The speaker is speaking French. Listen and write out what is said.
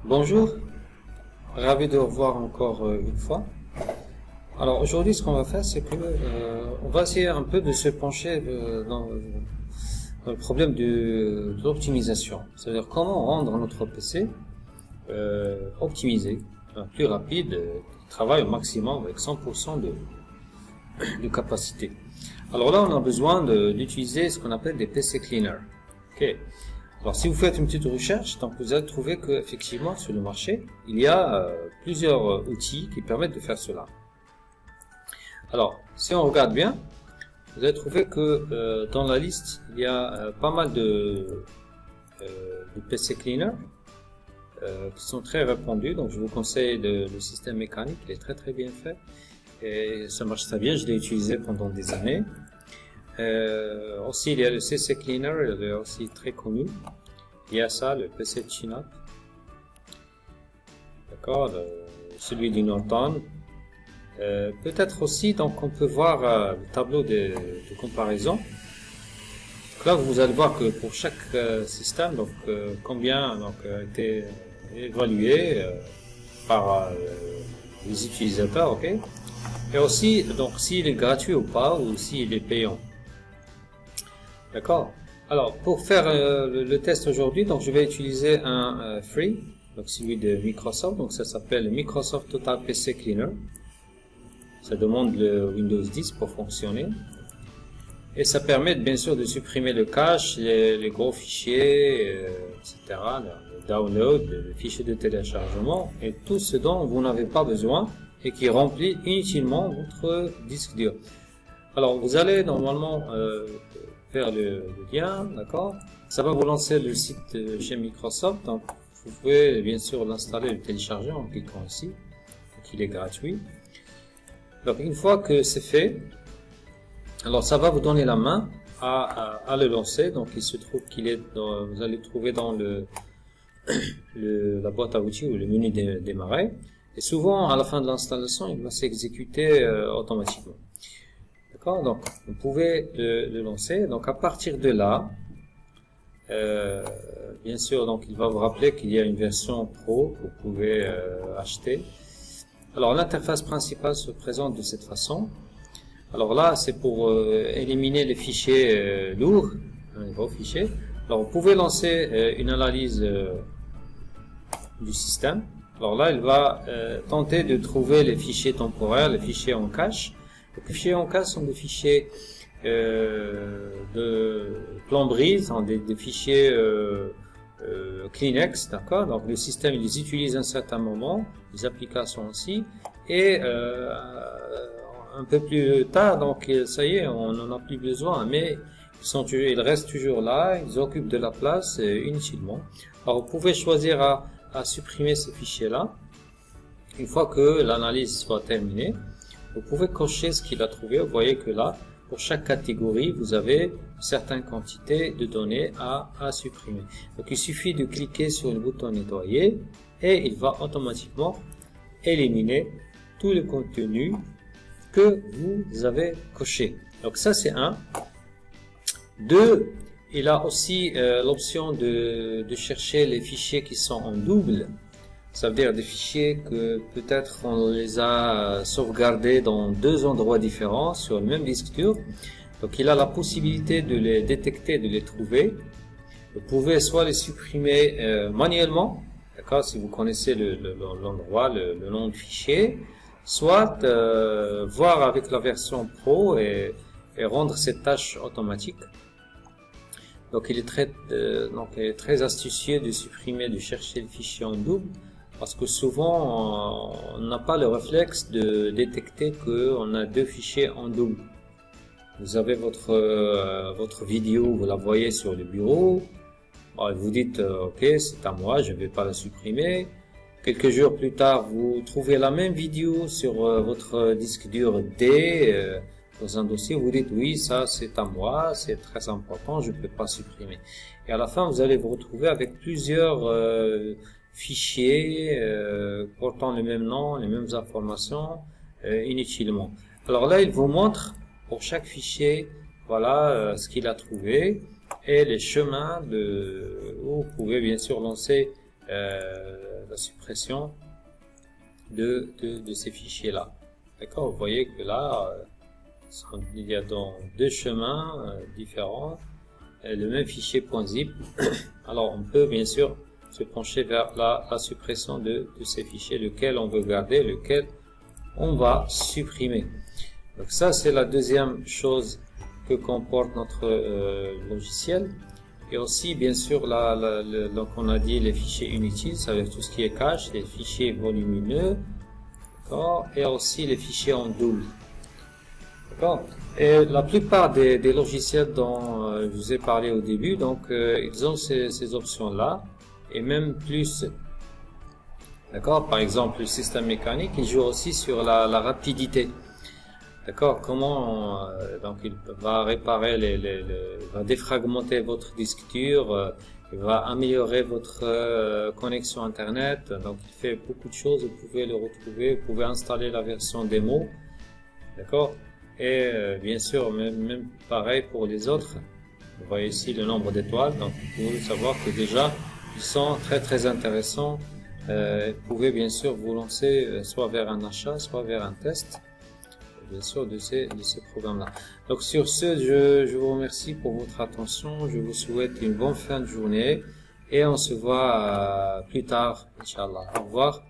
Bonjour, ravi de vous revoir encore une fois. Alors aujourd'hui ce qu'on va faire c'est que on va essayer un peu de se pencher dans le problème de l'optimisation. C'est-à-dire comment rendre notre PC optimisé, plus rapide, travaille au maximum avec 100% de capacité. Alors là on a besoin d'utiliser ce qu'on appelle des PC cleaners. Ok. Alors si vous faites une petite recherche, donc vous allez trouver que effectivement sur le marché, il y a plusieurs outils qui permettent de faire cela. Alors si on regarde bien, vous allez trouver que dans la liste, il y a pas mal de PC cleaners qui sont très répandus. Donc je vous conseille le système mécanique, il est très bien fait et ça marche très bien. Je l'ai utilisé pendant des années. Aussi il y a le CC Cleaner, il est aussi très connu. Il y a ça, le PC Chinap, d'accord, celui du Norton. Peut-être aussi, donc on peut voir le tableau de comparaison. Donc là vous allez voir que pour chaque système, donc combien donc a été évalué par les utilisateurs, ok. Et aussi donc s'il est gratuit ou pas, ou s'il est payant. D'accord. Alors pour faire le test aujourd'hui, donc je vais utiliser un free, donc celui de Microsoft. Donc ça s'appelle Microsoft Total PC Cleaner. Ça demande le Windows 10 pour fonctionner. Et ça permet bien sûr de supprimer le cache, les gros fichiers, etc. Le download, le fichier de téléchargement et tout ce dont vous n'avez pas besoin et qui remplit inutilement votre disque dur. Alors vous allez normalement vers le lien, d'accord. Ça va vous lancer le site chez Microsoft. Donc vous pouvez bien sûr l'installer, le télécharger en cliquant ici. Donc il est gratuit. Donc une fois que c'est fait, alors ça va vous donner la main à le lancer. Donc il se trouve qu'il est dans, vous allez le trouver dans la boîte à outils ou le menu démarrer. Et souvent à la fin de l'installation, il va s'exécuter automatiquement. D'accord, donc vous pouvez le lancer. Donc à partir de là, bien sûr, donc il va vous rappeler qu'il y a une version pro que vous pouvez acheter. Alors l'interface principale se présente de cette façon. Alors là, c'est pour éliminer les fichiers lourds, les gros fichiers. Alors vous pouvez lancer une analyse du système. Alors là, il va tenter de trouver les fichiers temporaires, les fichiers en cache. Les fichiers en cache sont des fichiers de plomberie, sont des fichiers Kleenex, d'accord. Donc le système il les utilise à un certain moment, les applications aussi, et un peu plus tard, donc ça y est, on n'en a plus besoin, mais ils restent toujours là, ils occupent de la place inutilement. Alors vous pouvez choisir à supprimer ces fichiers là. Une fois que l'analyse soit terminée, vous pouvez cocher ce qu'il a trouvé. Vous voyez que là, pour chaque catégorie, vous avez une certaine quantité de données à supprimer. Donc il suffit de cliquer sur le bouton nettoyer et il va automatiquement éliminer tout le contenu que vous avez coché. Donc ça c'est un. Deux, il a aussi l'option de chercher les fichiers qui sont en double. Ça veut dire des fichiers que peut-être on les a sauvegardés dans deux endroits différents sur le même disque dur. Donc il a la possibilité de les détecter, de les trouver. Vous pouvez soit les supprimer manuellement, d'accord, si vous connaissez l'endroit, le nom de fichier, soit voir avec la version Pro et rendre cette tâche automatique. Donc il est très astucieux de supprimer, de chercher le fichier en double. Parce que souvent, on n'a pas le réflexe de détecter qu'on a deux fichiers en double. Vous avez votre vidéo, vous la voyez sur le bureau. Vous dites, ok, c'est à moi, je ne vais pas la supprimer. Quelques jours plus tard, vous trouvez la même vidéo sur votre disque dur D, dans un dossier. Vous dites, oui, ça c'est à moi, c'est très important, je ne peux pas supprimer. Et à la fin, vous allez vous retrouver avec plusieurs fichiers portant le même nom, les mêmes informations inutilement. Alors là, il vous montre pour chaque fichier, voilà ce qu'il a trouvé et les chemins où vous pouvez bien sûr lancer la suppression de ces fichiers-là. D'accord? Vous voyez que là, il y a donc deux chemins différents, le même fichier .zip. Alors, on peut bien sûr se pencher vers la suppression de ces fichiers, lequel on veut garder, lequel on va supprimer. Donc ça, c'est la deuxième chose que comporte notre logiciel. Et aussi, bien sûr, donc on a dit les fichiers inutiles, ça veut dire tout ce qui est cache, les fichiers volumineux, d'accord, et aussi les fichiers en double. D'accord. Et la plupart des logiciels dont je vous ai parlé au début, donc ils ont ces options-là, et même plus. D'accord. Par exemple, le système mécanique, il joue aussi sur la rapidité. D'accord. Comment donc il va réparer va défragmenter votre disque dur, il va améliorer votre connexion internet. Donc il fait beaucoup de choses. Vous pouvez le retrouver. Vous pouvez installer la version démo. D'accord. Et bien sûr, même pareil pour les autres. Vous voyez ici le nombre d'étoiles. Donc vous pouvez savoir que déjà ils sont très intéressants. Vous pouvez bien sûr vous lancer soit vers un achat, soit vers un test, bien sûr, de ces programmes-là. Donc sur ce, je vous remercie pour votre attention. Je vous souhaite une bonne fin de journée et on se voit plus tard, Inch'Allah. Au revoir.